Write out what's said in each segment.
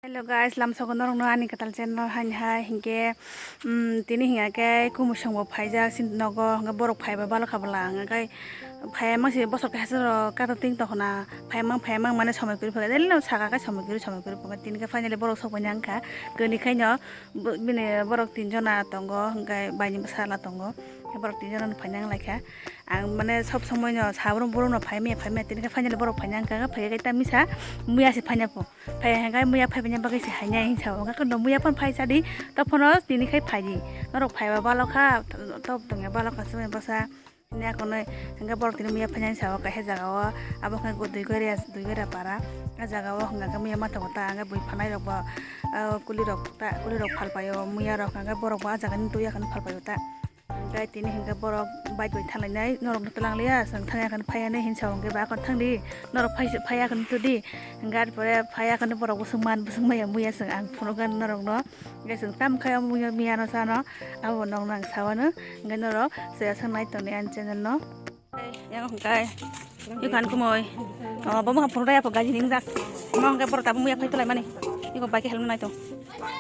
Hello guys, lam so gonor no ani katal channel hai hingke tini hinga ke kumusang bo phaija sin nogo nga borok phaiba balo khabla nga kai phai ma se bosok ka sero ka ting to na phai mang mane samay kuri phaga delo saka ka samay kuri phaga tini ka finally borok sok banyang kha gani khai no bine borok tin jona tongo ngai baini sala tongo borok tin jona phanyang laikha ang mane sob somoy no sabron borok no phai me tini ka finally borok phanyang ka phai ga ta misa muya se phanya po phai hangai muya phai banyang bagai se hanya hin saw ka no muya pon phai sadi to phono tini khai phaji norok phai ba balo kha top tonge balo ka se basa ini aku nih hingga borok tini muya phanyang saw ka he jaga wa abo ka go dui gora para ka jaga wa hingga ka muya mata kota hingga bui phanai rok ba kuli rok phal payo muya rok hingga borok ba jaga ni tuya kan phal payo ta gai tini hingga borok bai thalai nai norok telang lia sang thanga kan phaya ne hin saw hingga ba kon thangdi norok phaya kan tudi hingga pore phaya kan borok busung maya muya sang ang phono gan norok no gai sang tam khaya muya no sa no abo nong nang sawano hingga norok se sang nai toni an channel no yang hingga ikan kumoy bomo kan phono ya gaji ning jak mo hingga borok ta muya phai tolai mani iko bai ke helm nai to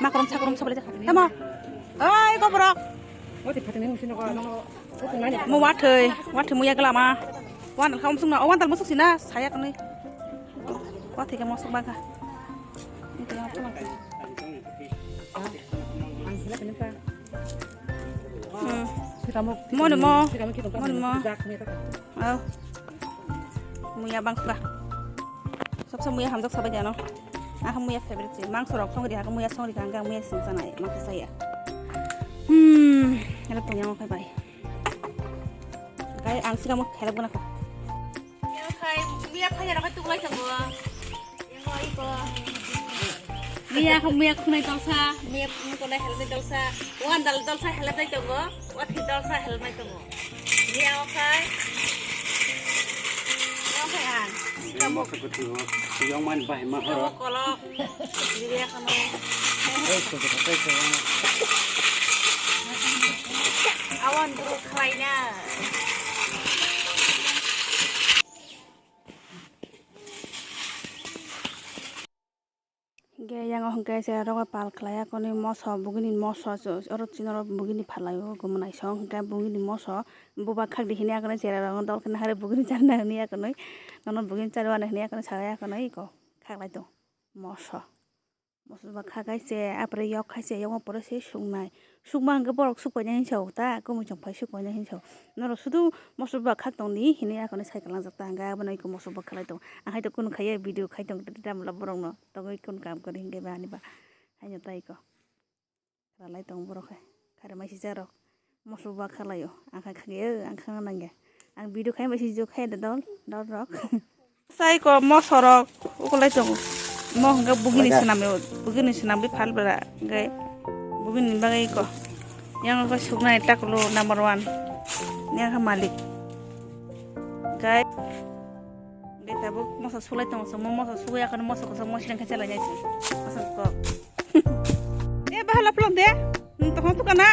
makrom sabale jak tamo oi ko borok mau wathai muya gelama wan kaum sungna wan tal masuk sina saya kan nih wathai ka masuk bangka itu yang apa mau muya bang suka sob muya hamjak sabai jano muya favorite sih mang sorok song di muya song di kanggang muya sing sana mak saya help punya mau kai kai ang sila mo help guna ka yang kai muya phaya ra ka tu lai sango yang ai ko muya kunai dalsa muya ko lai help dalsa wan dalsa help dai tongo wathi dalsa help mai tongo yang kai an kamu kebetul yang man bah mah kolok dia kanu awan buruk lainnya yang hongkai saya roga pal klaya koni moso bugini moso orot sinoro bugini phalayo gumunai song hongkai bugini moso buba khak dihini akone jera rong dol kana hare bugini charna ni akone nono bugini charwa ni akone saya akone iko khaklai to moso ba khagai se apre yok khaise yok pore se sungma hangga borok sukpanya hinsau ta kumu chongpai sukpanya hinsau noro sudu mosoba khak tongni hini akone cycle jakta hangga abonai ko mosoba khalai tong ahai to kun khaiye video khai tong damla borok no togoi kun kam kori hingge ba ni ba haino tai ko ralai tong borok khare mai si jarok mosoba khalayo akhai khage ang khang nange ang video khai mai si jo khai dol rok sai ko mosorok ukolai tong mo hangga bugini senam bi phal bra gai bugini bagai ko yang ko sugnai taklo number 1 nya malik gai tabuk mosa sulai tong so mosa suya kan mosa ko mo silang kacala nya si mosa ko bahala plong de to hon kana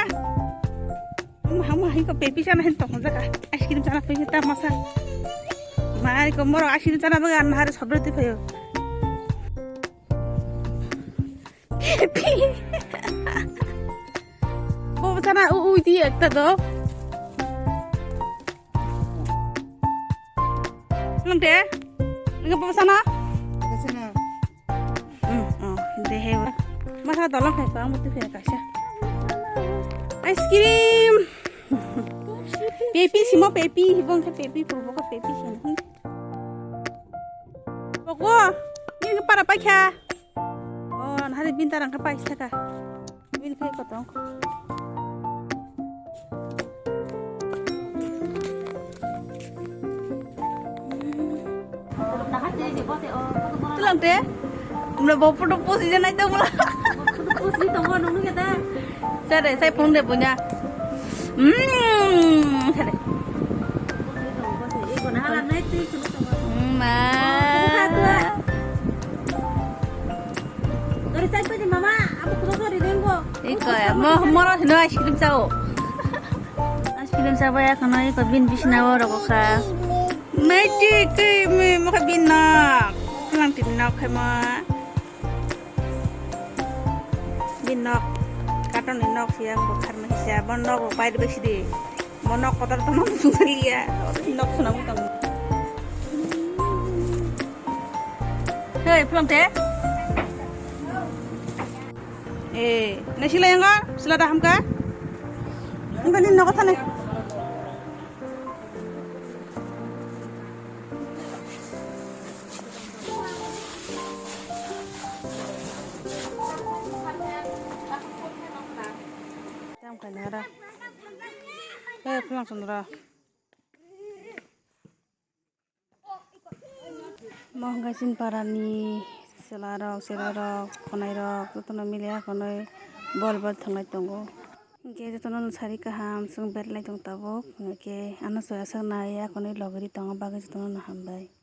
hi ko pepi sana hen to hon jaka ice cream sana pe ta masa mai ko moro ice cream sana bagan hare sobrati phayo pepi bo sana di ekta do lang de nga bo sana hindi hewa masa dolong kai pa mo tu fe kasha ice cream pepi simo pepi hibong ka pepi purbo ka pepi hin poko ni para pa kha on hari bintarang ka pa istaka bin kai ko tong tulang deh mulai bawa foto posi jangan itu mulai posi tunggu nunggu kita saya pun deh punya saya mau es krim sawo ya karena itu bin bisnawa rokoka magic mau bin nak lang tin nak kay ma nok karton ni nok siang bukan manusia bon nok pai de besi de bon nok kotor teman sungria nok sunang utang hei pulang teh nasi layang kah sila dah hamka enggak ni nok sana Kanara. Pulang Sandra. Mau ngasin parani selarok, konai rok, tu na milia konai bol thangai tongo. Ke tu na sari kaham sung berlai tong tabok. Ke ana soya sang naya konai logeri tongo bagai tu na hambai.